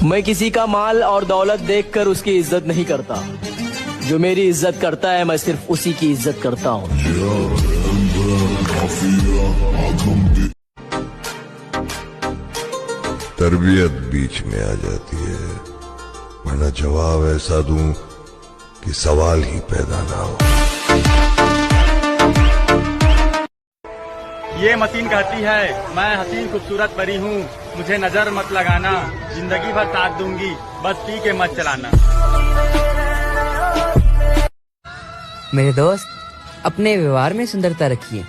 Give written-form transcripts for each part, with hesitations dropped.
मैं किसी का माल और दौलत देखकर उसकी इज्जत नहीं करता। जो मेरी इज्जत करता है मैं सिर्फ उसी की इज्जत करता हूँ। तरबियत बीच में आ जाती है, वरना जवाब ऐसा दूं कि सवाल ही पैदा ना हो। ये मशीन कहती है मैं हसीन खूबसूरत परी हूँ, मुझे नजर मत लगाना, जिंदगी भर साथ दूंगी, बस पी के मत चलाना। मेरे दोस्त, अपने व्यवहार में सुंदरता रखिए,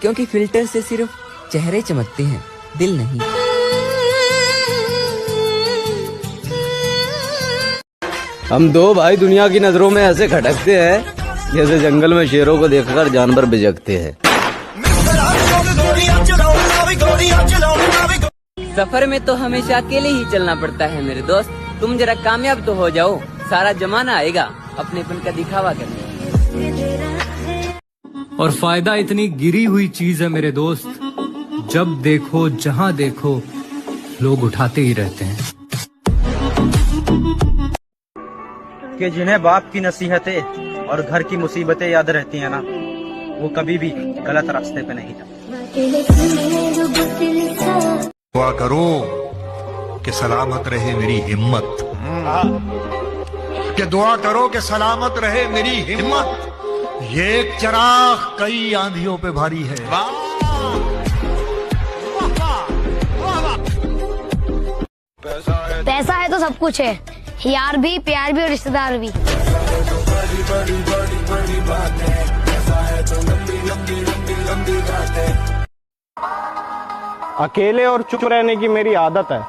क्योंकि फिल्टर से सिर्फ चेहरे चमकते हैं, दिल नहीं। हम दो भाई दुनिया की नजरों में ऐसे खटकते हैं जैसे जंगल में शेरों को देखकर जानवर बिजकते हैं। सफर में तो हमेशा अकेले ही चलना पड़ता है मेरे दोस्त। तुम जरा कामयाब तो हो जाओ, सारा जमाना आएगा अपनेपन का दिखावा करने। और फायदा इतनी गिरी हुई चीज है मेरे दोस्त, जब देखो जहां देखो लोग उठाते ही रहते हैं। कि जिन्हें बाप की नसीहतें और घर की मुसीबतें याद रहती हैं ना, वो कभी भी गलत रास्ते पे नहीं जाते। दुआ करो कि सलामत रहे मेरी हिम्मत, कि दुआ करो कि सलामत रहे मेरी हिम्मत। ये एक चिराग कई आंधियों पे भारी है। पैसा है तो सब कुछ है, यार भी, प्यार भी और रिश्तेदार भी। अकेले और चुप रहने की मेरी आदत है।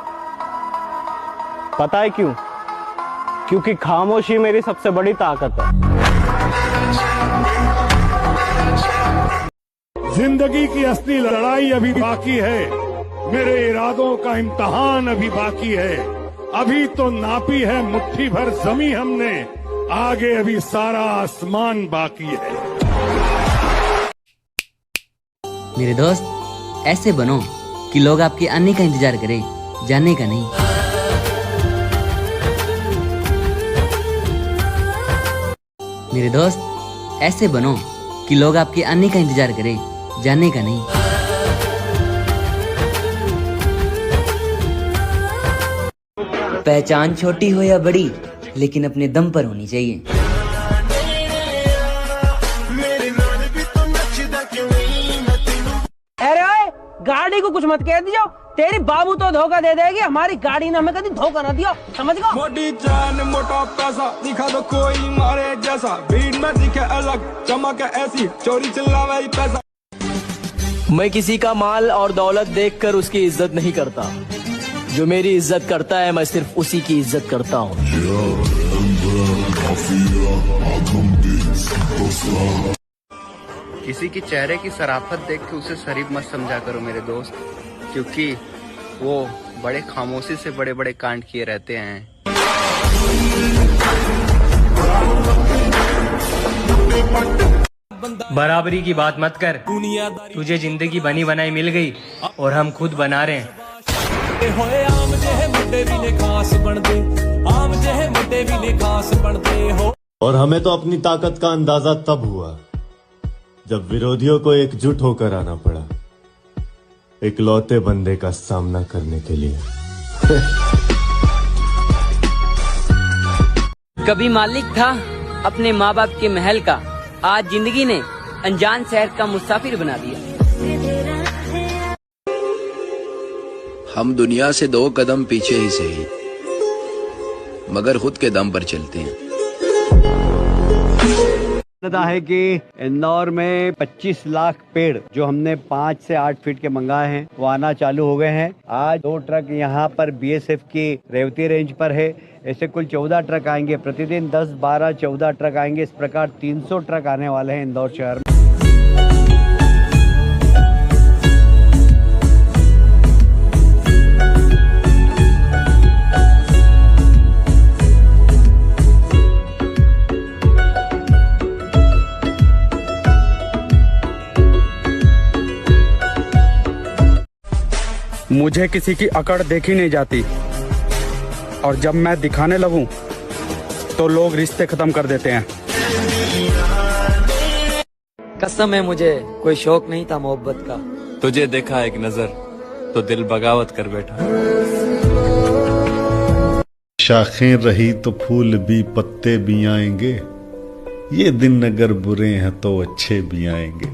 पता है क्यों? क्योंकि खामोशी मेरी सबसे बड़ी ताकत है। जिंदगी की असली लड़ाई अभी बाकी है, मेरे इरादों का इम्तहान अभी बाकी है। अभी तो नापी है मुट्ठी भर जमी हमने, आगे अभी सारा आसमान बाकी है। मेरे दोस्त, ऐसे बनो कि लोग आपके आने का इंतजार करें, जाने का नहीं। मेरे दोस्त, ऐसे बनो कि लोग आपके आने का इंतजार करें, जाने का नहीं। पहचान छोटी हो या बड़ी, लेकिन अपने दम पर होनी चाहिए। अरे ओए, गाड़ी को कुछ मत कह दियो, तेरी बाबू तो धोखा दे देगी, हमारी गाड़ी ने हमें कभी धोखा ना दियो, समझ गो। मोटी जान मोटा पैसा, दिखा दो कोई मारे जैसा, भीड़ में दिखे अलग, चमक ऐसी, चोरी चिल्लावे पैसा। मैं किसी का माल और दौलत देखकर उसकी इज्जत नहीं करता। जो मेरी इज्जत करता है मैं सिर्फ उसी की इज्जत करता हूँ। किसी की चेहरे की शराफत देख के उसे शरीफ मत समझा करो मेरे दोस्त, क्योंकि वो बड़े खामोशी से बड़े बड़े कांड किए रहते हैं। बराबरी की बात मत कर, तुझे जिंदगी बनी बनाई मिल गई और हम खुद बना रहे हैं। और हमें तो अपनी ताकत का अंदाजा तब हुआ जब विरोधियों को एकजुट होकर आना पड़ा, इकलौते बंदे का सामना करने के लिए। कभी मालिक था अपने माँ बाप के महल का, आज जिंदगी ने अनजान शहर का मुसाफिर बना दिया। हम दुनिया से 2 कदम पीछे ही सही, मगर खुद के दम पर चलते हैं। पता है कि इंदौर में 25 लाख पेड़ जो हमने 5 से 8 फीट के मंगाए हैं वो आना चालू हो गए हैं। आज 2 ट्रक यहाँ पर बीएसएफ की रेवती रेंज पर है। ऐसे कुल 14 ट्रक आएंगे प्रतिदिन, 10, 12, 14 ट्रक आएंगे। इस प्रकार 300 ट्रक आने वाले हैं इंदौर शहर में। मुझे किसी की अकड़ देखी नहीं जाती, और जब मैं दिखाने लगूं तो लोग रिश्ते खत्म कर देते हैं। कसम है मुझे कोई शौक नहीं था मोहब्बत का। तुझे देखा एक नजर तो दिल बगावत कर बैठा। शाखें रही तो फूल भी पत्ते भी आएंगे, ये दिन अगर बुरे हैं तो अच्छे भी आएंगे।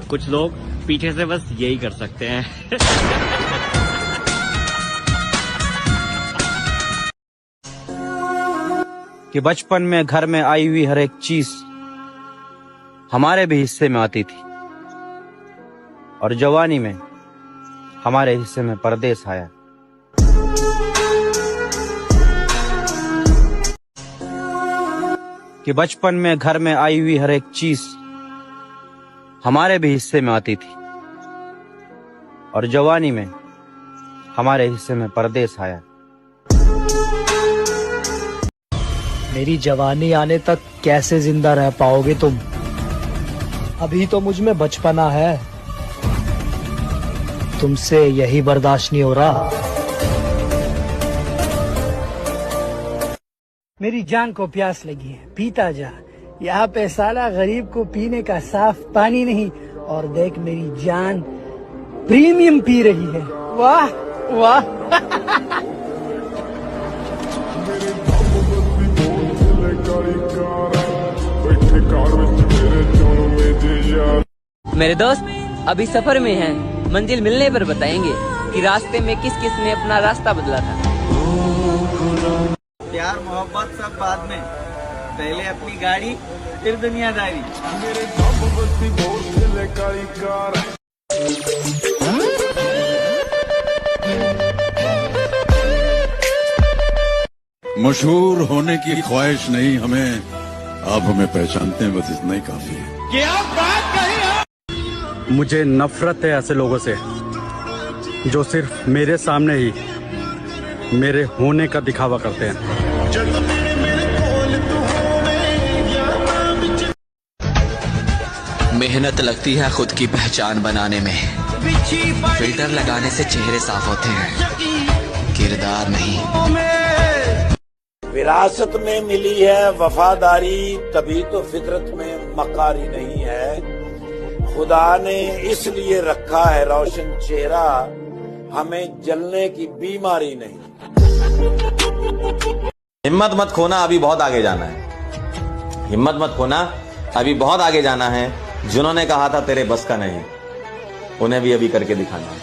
कुछ लोग पीछे से बस यही कर सकते हैं। कि बचपन में घर में आई हुई हर एक चीज हमारे भी हिस्से में आती थी और जवानी में हमारे हिस्से में परदेस आया। कि बचपन में घर में आई हुई हर एक चीज हमारे भी हिस्से में आती थी और जवानी में हमारे हिस्से में परदेस आया। मेरी जवानी आने तक कैसे जिंदा रह पाओगे तुम? अभी तो मुझ में बचपना है, तुमसे यही बर्दाश्त नहीं हो रहा। मेरी जान को प्यास लगी है, पीता जा। यहाँ पे साला गरीब को पीने का साफ पानी नहीं, और देख मेरी जान प्रीमियम पी रही है। वाह वाह। मेरे दोस्त अभी सफर में हैं, मंजिल मिलने पर बताएंगे कि रास्ते में किस किस ने अपना रास्ता बदला था। प्यार मोहब्बत सब बाद में, पहले अपनी गाड़ी फिर दुनियादारी। मशहूर होने की ख्वाहिश नहीं हमें, आप हमें पहचानते हैं, बस इतना ही काफी है। क्या बात कही आप? मुझे नफरत है ऐसे लोगों से जो सिर्फ मेरे सामने ही मेरे होने का दिखावा करते हैं। मेहनत लगती है खुद की पहचान बनाने में, फिल्टर लगाने से चेहरे साफ होते हैं, किरदार नहीं। विरासत में मिली है वफादारी, तभी तो फितरत में मकारी नहीं है। खुदा ने इसलिए रखा है रोशन चेहरा, हमें जलने की बीमारी नहीं। हिम्मत मत खोना, अभी बहुत आगे जाना है। हिम्मत मत खोना, अभी बहुत आगे जाना है। जिन्होंने कहा था तेरे बस का नहीं, उन्हें भी अभी करके दिखाना है।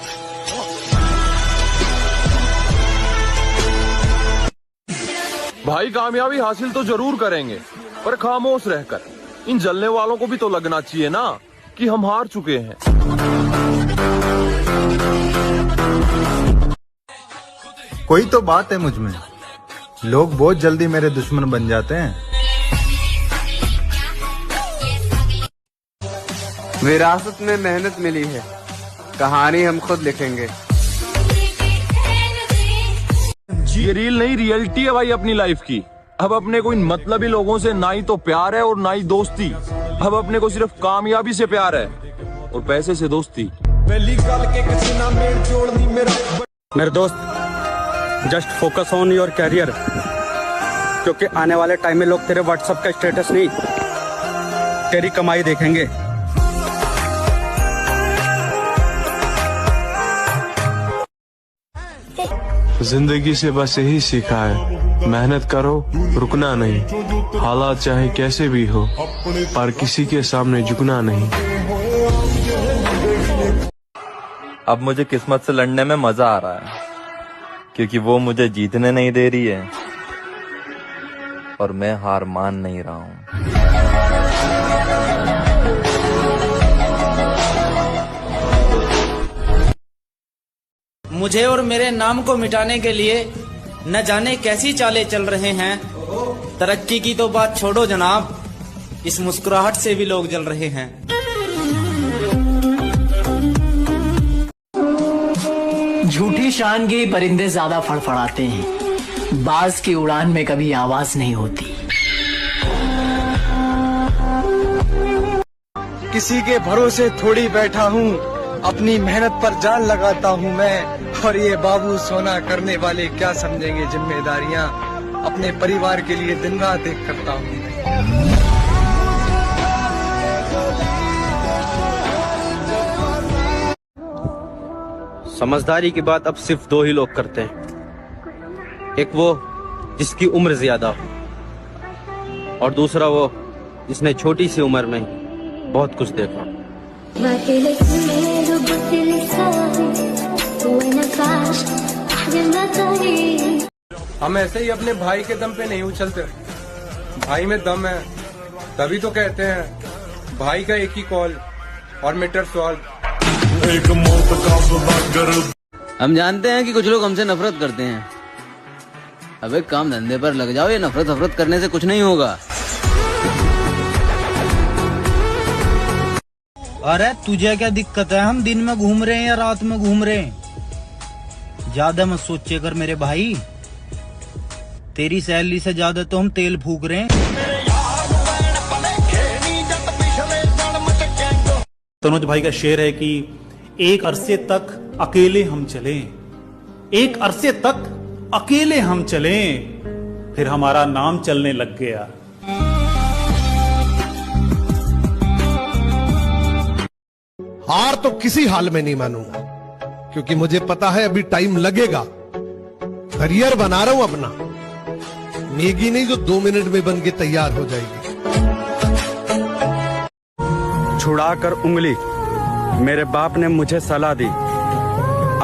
भाई कामयाबी हासिल तो जरूर करेंगे, पर खामोश रहकर। इन जलने वालों को भी तो लगना चाहिए ना कि हम हार चुके हैं। कोई तो बात है मुझ में, लोग बहुत जल्दी मेरे दुश्मन बन जाते हैं। विरासत में मेहनत मिली है, कहानी हम खुद लिखेंगे। ये रील नहीं, रियलिटी है भाई अपनी लाइफ की। अब अपने को इन मतलबी लोगों से ना ही तो प्यार है और ना ही दोस्ती। अब अपने को सिर्फ कामयाबी से प्यार है और पैसे से दोस्ती। मेरे दोस्त just focus on your career, क्योंकि आने वाले टाइम में लोग तेरे व्हाट्सएप का स्टेटस नहीं, तेरी कमाई देखेंगे। जिंदगी से बस यही सीखा है, मेहनत करो, रुकना नहीं। हालात चाहे कैसे भी हो, पर किसी के सामने झुकना नहीं। अब मुझे किस्मत से लड़ने में मजा आ रहा है, क्योंकि वो मुझे जीतने नहीं दे रही है और मैं हार मान नहीं रहा हूँ। मुझे और मेरे नाम को मिटाने के लिए न जाने कैसी चालें चल रहे हैं। तरक्की की तो बात छोड़ो जनाब, इस मुस्कुराहट से भी लोग जल रहे हैं। झूठी शान के परिंदे ज्यादा फड़फड़ाते हैं, बाज की उड़ान में कभी आवाज नहीं होती। किसी के भरोसे थोड़ी बैठा हूँ, अपनी मेहनत पर जान लगाता हूँ मैं, और ये बाबू सोना करने वाले क्या समझेंगे जिम्मेदारियाँ, अपने परिवार के लिए दिन रात एक करता हूँ। समझदारी की बात अब सिर्फ दो ही लोग करते हैं, एक वो जिसकी उम्र ज्यादा हो, और दूसरा वो जिसने छोटी सी उम्र में बहुत कुछ देखा। हम ऐसे ही अपने भाई के दम पे नहीं उछलते, भाई में दम है तभी तो कहते हैं भाई का एक ही कॉल और मीटर सॉल्व। हम जानते हैं कि कुछ लोग हमसे नफरत करते हैं, अबे काम धंधे पर लग जाओ, ये नफरत करने से कुछ नहीं होगा। अरे तुझे क्या दिक्कत है, हम दिन में घूम रहे हैं या रात में घूम रहे हैं? ज्यादा मत सोचे कर मेरे भाई, तेरी सैलरी से ज्यादा तो हम तेल फूक रहे हैं। तनुज भाई का शेर है कि एक अरसे तक अकेले हम चले, एक अरसे तक अकेले हम चले, फिर हमारा नाम चलने लग गया। हार तो किसी हाल में नहीं मानूंगा, क्योंकि मुझे पता है अभी टाइम लगेगा। करियर बना रहा हूं अपना, मैगी नहीं जो 2 मिनट में बन के तैयार हो जाएगी। छुड़ाकर उंगली मेरे बाप ने मुझे सलाह दी,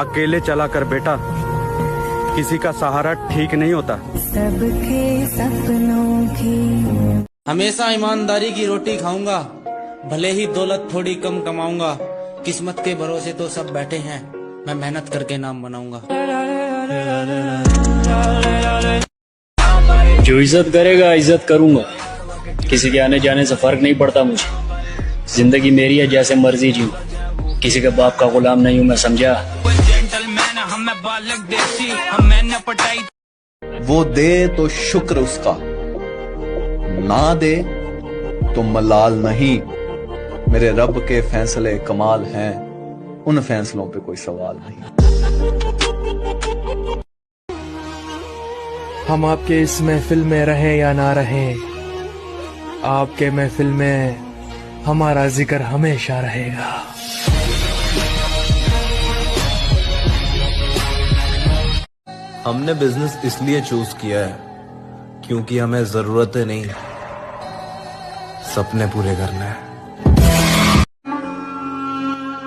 अकेले चला कर बेटा, किसी का सहारा ठीक नहीं होता। सबके सपनों की हमेशा ईमानदारी की रोटी खाऊंगा, भले ही दौलत थोड़ी कम कमाऊंगा, किस्मत के भरोसे तो सब बैठे हैं, मैं मेहनत करके नाम बनाऊंगा। जो इज्जत करेगा इज्जत करूंगा, किसी के आने जाने से फर्क नहीं पड़ता मुझे। जिंदगी मेरी है, जैसे मर्जी जीऊं, किसी के बाप का गुलाम नहीं हूं मैं, समझा। वो दे तो शुक्र उसका, ना दे तो मलाल नहीं। मेरे रब के फैसले कमाल हैं, उन फैसलों पे कोई सवाल नहीं। हम आपके इस महफिल में रहें या ना रहें, आपके महफिल में हमारा जिक्र हमेशा रहेगा। हमने बिजनेस इसलिए चूज किया है क्योंकि हमें जरूरतें नहीं, सपने पूरे करने हैं।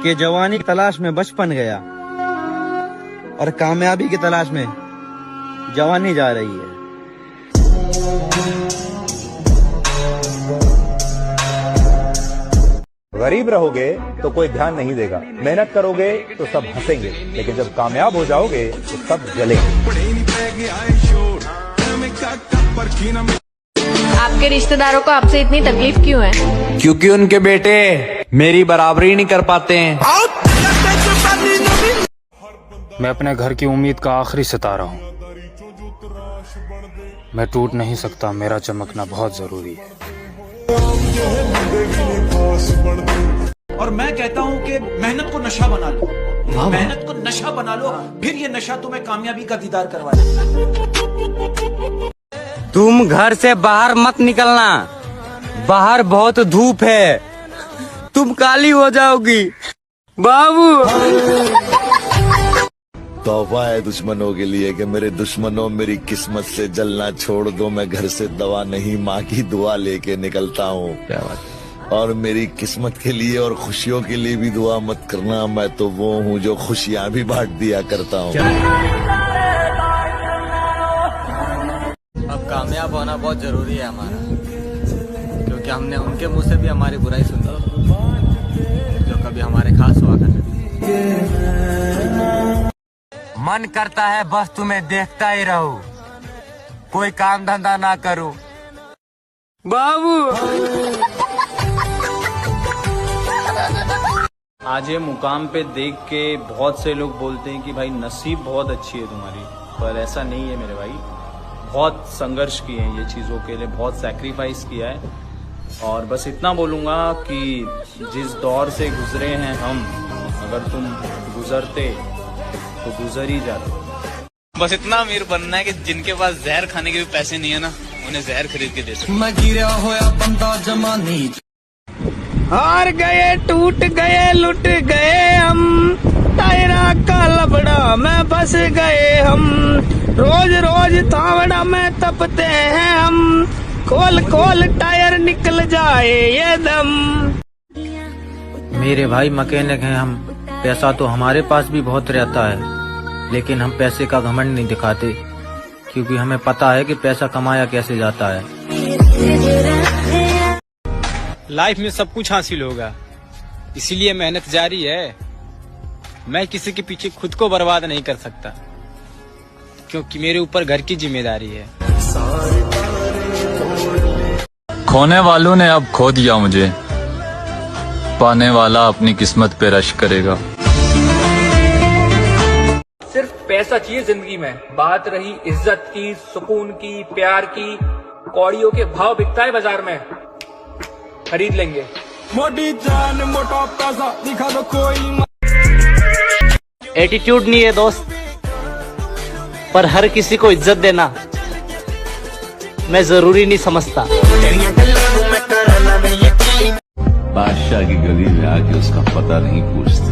कि जवानी की तलाश में बचपन गया, और कामयाबी की तलाश में जवानी जा रही है। गरीब रहोगे तो कोई ध्यान नहीं देगा, मेहनत करोगे तो सब हंसेंगे, लेकिन जब कामयाब हो जाओगे तो सब जलेंगे। आपके रिश्तेदारों को आपसे इतनी तकलीफ क्यों है? क्योंकि उनके बेटे मेरी बराबरी नहीं कर पाते हैं। मैं अपने घर की उम्मीद का आखिरी सितारा हूँ, मैं टूट नहीं सकता, मेरा चमकना बहुत जरूरी है। और मैं कहता हूँ कि मेहनत को नशा बना लो, मेहनत को नशा बना लो, फिर ये नशा तुम्हें कामयाबी का दीदार करवाए। तुम घर से बाहर मत निकलना, बाहर बहुत धूप है, तुम काली हो जाओगी बाबू। तौबा है दुश्मनों के लिए कि मेरे दुश्मनों मेरी किस्मत से जलना छोड़ दो। मैं घर से दवा नहीं माँ की दुआ लेके निकलता हूँ। क्या बात। और मेरी किस्मत के लिए और खुशियों के लिए भी दुआ मत करना, मैं तो वो हूँ जो खुशियाँ भी बांट दिया करता हूँ। अब कामयाब होना बहुत जरूरी है हमारा, क्योंकि हमने उनके मुंह से भी हमारी बुराई सुनी जो कभी हमारे खास हुआ करते। मन करता है बस तुम्हें देखता ही रहूं, कोई काम धंधा ना करूं बाबू। आज ये मुकाम पे देख के बहुत से लोग बोलते हैं कि भाई नसीब बहुत अच्छी है तुम्हारी, पर ऐसा नहीं है मेरे भाई। बहुत संघर्ष किए हैं ये चीज़ों के लिए, बहुत सैक्रिफाइस किया है, और बस इतना बोलूँगा कि जिस दौर से गुजरे हैं हम, अगर तुम गुजरते तो गुजर ही जाते। बस इतना अमीर बनना है कि जिनके पास जहर खाने के भी पैसे नहीं है ना, उन्हें जहर खरीद के दे सके। मैं गिरा होया बंदा जमानी, हार गए, टूट गए, लुट गए हम, टायरा का लबड़ा में फंस गए हम, रोज रोज तावड़ा में तपते हैं हम, खोल खोल टायर निकल जाए ये दम। मेरे भाई मैकेनिक हैं हम, पैसा तो हमारे पास भी बहुत रहता है, लेकिन हम पैसे का घमंड नहीं दिखाते, क्योंकि हमें पता है कि पैसा कमाया कैसे जाता है। लाइफ में सब कुछ हासिल होगा, इसीलिए मेहनत जारी है। मैं किसी के पीछे खुद को बर्बाद नहीं कर सकता, क्योंकि मेरे ऊपर घर की जिम्मेदारी है। खोने वालों ने अब खो दिया मुझे, पाने वाला अपनी किस्मत पे रश करेगा। सिर्फ पैसा चाहिए जिंदगी में, बात रही इज्जत की, सुकून की, प्यार की, कौड़ियों के भाव बिकता है बाजार में, खरीद लेंगे। मोटी जान मोटा पैसा दिखा दो कोई। एटीट्यूड नहीं है दोस्त, पर हर किसी को इज्जत देना मैं जरूरी नहीं समझता। बादशाह की गली में आके उसका पता नहीं पूछते,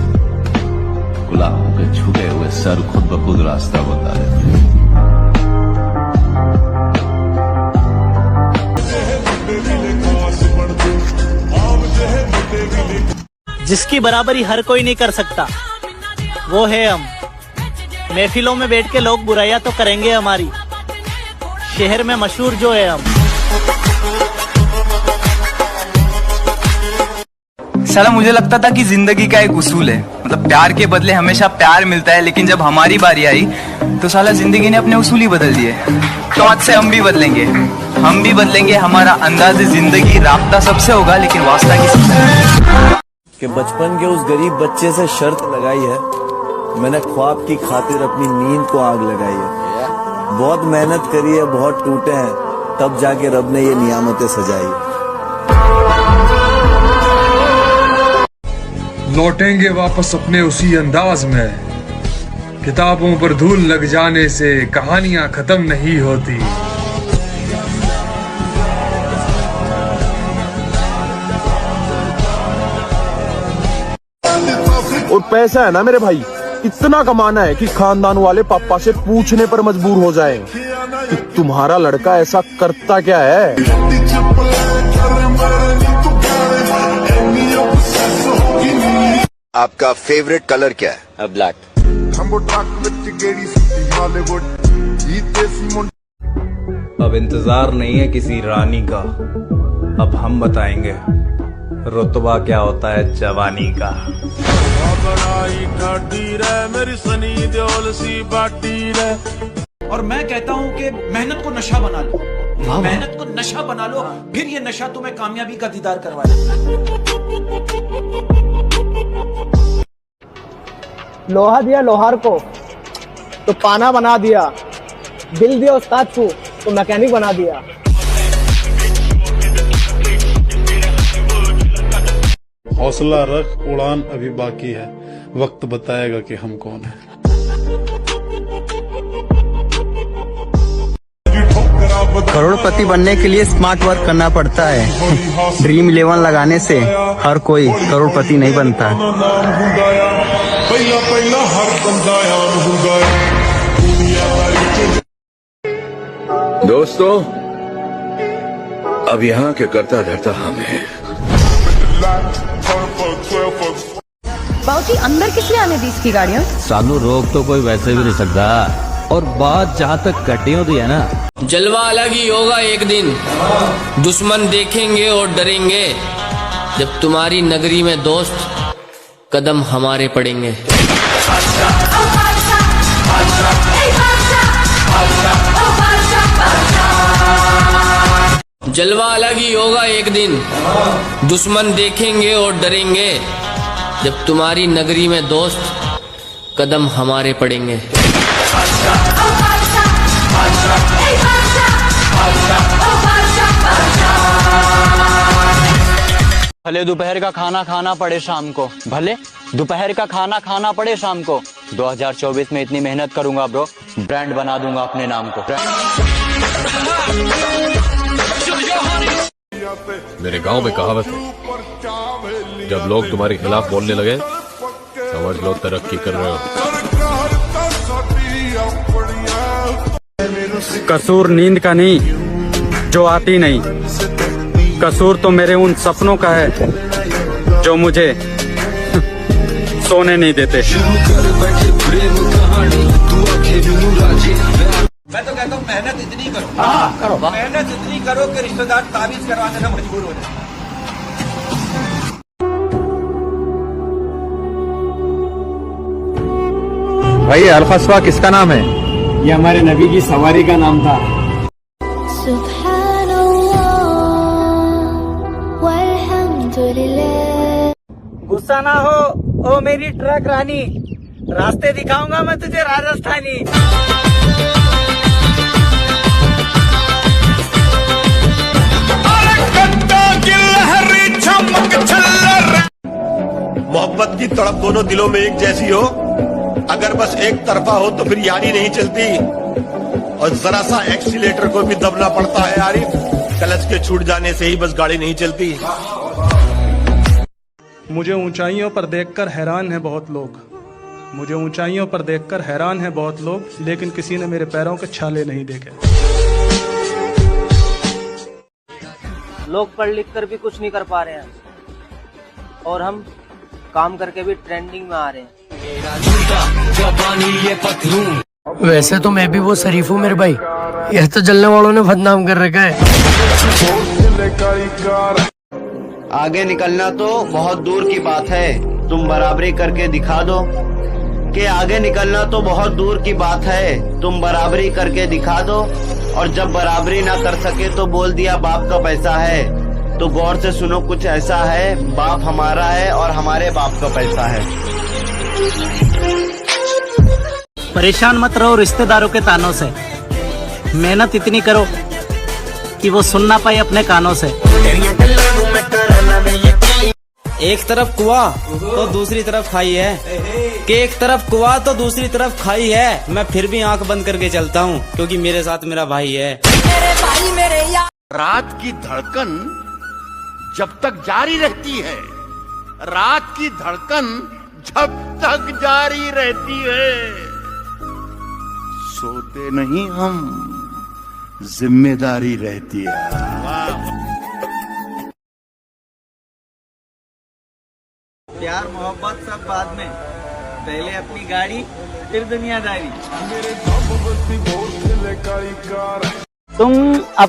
गुलामों के झुके हुए सर खुद ब खुद रास्ता बता देते। जिसकी बराबरी हर कोई नहीं कर सकता वो है हम। महफिलों में बैठ के लोग बुराइयां तो करेंगे हमारी, शहर में मशहूर जो है हम। साला मुझे लगता था कि जिंदगी का एक उसूल है, मतलब प्यार के बदले हमेशा प्यार मिलता है, लेकिन जब हमारी बारी आई तो साला जिंदगी ने अपने उसूल ही बदल दिए। तो आज से हम भी बदलेंगे, हम भी बदलेंगे। हमारा अंदाज़े जिंदगी राब्ता सबसे होगा, लेकिन वास्ता किसी से। कि बचपन के उस गरीब बच्चे से शर्त लगाई है, मैंने ख्वाब की खातिर अपनी नींद को आग लगाई है। बहुत मेहनत करी है, बहुत टूटे हैं, तब जाके रब ने ये नियामतें सजाई। लौटेंगे वापस अपने उसी अंदाज में, किताबों पर धूल लग जाने से कहानियां खत्म नहीं होती। और पैसा है ना मेरे भाई, इतना कमाना है कि खानदान वाले पापा से पूछने पर मजबूर हो जाएं कि तुम्हारा लड़का ऐसा करता क्या है। आपका फेवरेट कलर क्या है? ब्लैक। अब इंतजार नहीं है किसी रानी का, अब हम बताएंगे रुतबा क्या होता है जवानी का। और मैं कहता हूँ कि मेहनत को नशा बना लो, मेहनत को नशा बना लो, फिर ये नशा तुम्हें कामयाबी का दीदार करवाएगा। लोहा दिया लोहार को तो पाना बना दिया, दिल दिया उस्ताद को तो मैकेनिक बना दिया। हौसला रख, उड़ान अभी बाकी है, वक्त बताएगा कि हम कौन है। करोड़पति बनने के लिए स्मार्ट वर्क करना पड़ता है। ड्रीम 11 लगाने से हर कोई करोड़पति नहीं बनता। दोस्तों, अब यहाँ के करता धरता हम हैं। बाबूजी अंदर किसने आने दी इसकी गाड़ियाँ? सानू रोक तो कोई वैसे भी नहीं सकता, और बात जहाँ तक कटियों दी है ना, जलवा अलग ही होगा एक दिन, दुश्मन देखेंगे और डरेंगे, जब तुम्हारी नगरी में दोस्त कदम हमारे पड़ेंगे। जलवा अलग ही होगा एक दिन, दुश्मन देखेंगे और डरेंगे, जब तुम्हारी नगरी में दोस्त कदम हमारे पड़ेंगे। भले दोपहर का खाना खाना पड़े शाम को, भले दोपहर का खाना खाना पड़े शाम को, 2024 में इतनी मेहनत करूंगा ब्रो, ब्रांड बना दूंगा अपने नाम को। मेरे गांव में कहावत है, जब लोग तुम्हारे खिलाफ बोलने लगे समझ लो तरक्की कर रहे हो। कसूर नींद का नहीं जो आती नहीं, कसूर तो मेरे उन सपनों का है जो मुझे सोने नहीं देते। मैं तो कहता हूँ मेहनत इतनी करो, मेहनत इतनी करो कि रिश्तेदार ताबीज करवाने में मजबूर हो जाए। भाई अल-क़स्वा किसका नाम है? ये हमारे नबी की सवारी का नाम था। गुस्सा ना हो ओ मेरी ट्रक रानी, रास्ते दिखाऊंगा मैं तुझे राजस्थानी। मोहब्बत की तड़प दोनों दिलों में एक जैसी हो, अगर बस एक तरफा हो तो फिर यारी नहीं चलती, और जरा सा एक्सीलेटर को भी दबना पड़ता है आरिफ, क्लच के छूट जाने से ही बस गाड़ी नहीं चलती। मुझे ऊंचाइयों पर देखकर हैरान है बहुत लोग, मुझे ऊंचाइयों पर देखकर हैरान है बहुत लोग, लेकिन किसी ने मेरे पैरों के छाले नहीं देखे। लोग पढ़ लिख कर भी कुछ नहीं कर पा रहे हैं, और हम काम करके भी ट्रेंडिंग में आ रहे हैं। वैसे तो मैं भी वो शरीफ हूँ मेरे भाई, यह तो जलने वालों ने बदनाम कर रखा है। आगे निकलना तो बहुत दूर की बात है, तुम बराबरी करके दिखा दो। कि आगे निकलना तो बहुत दूर की बात है, तुम बराबरी करके दिखा दो। और जब बराबरी ना कर सके तो बोल दिया बाप का पैसा है। तो गौर से सुनो, कुछ ऐसा है, बाप हमारा है और हमारे बाप का पैसा है। परेशान मत रहो रिश्तेदारों के तानों से, मेहनत इतनी करो कि वो सुन ना पाए अपने कानों से। एक तरफ कुआं तो दूसरी तरफ खाई है, कि एक तरफ कुआं तो दूसरी तरफ खाई है। मैं फिर भी आंख बंद करके चलता हूँ क्योंकि मेरे साथ मेरा भाई है। रात की धड़कन जब तक जारी रहती है, रात की धड़कन जब तक जारी रहती है, सोते नहीं हम, जिम्मेदारी रहती है। प्यार मोहब्बत सब बाद में, पहले अपनी गाड़ी फिर दुनियादारी। तुम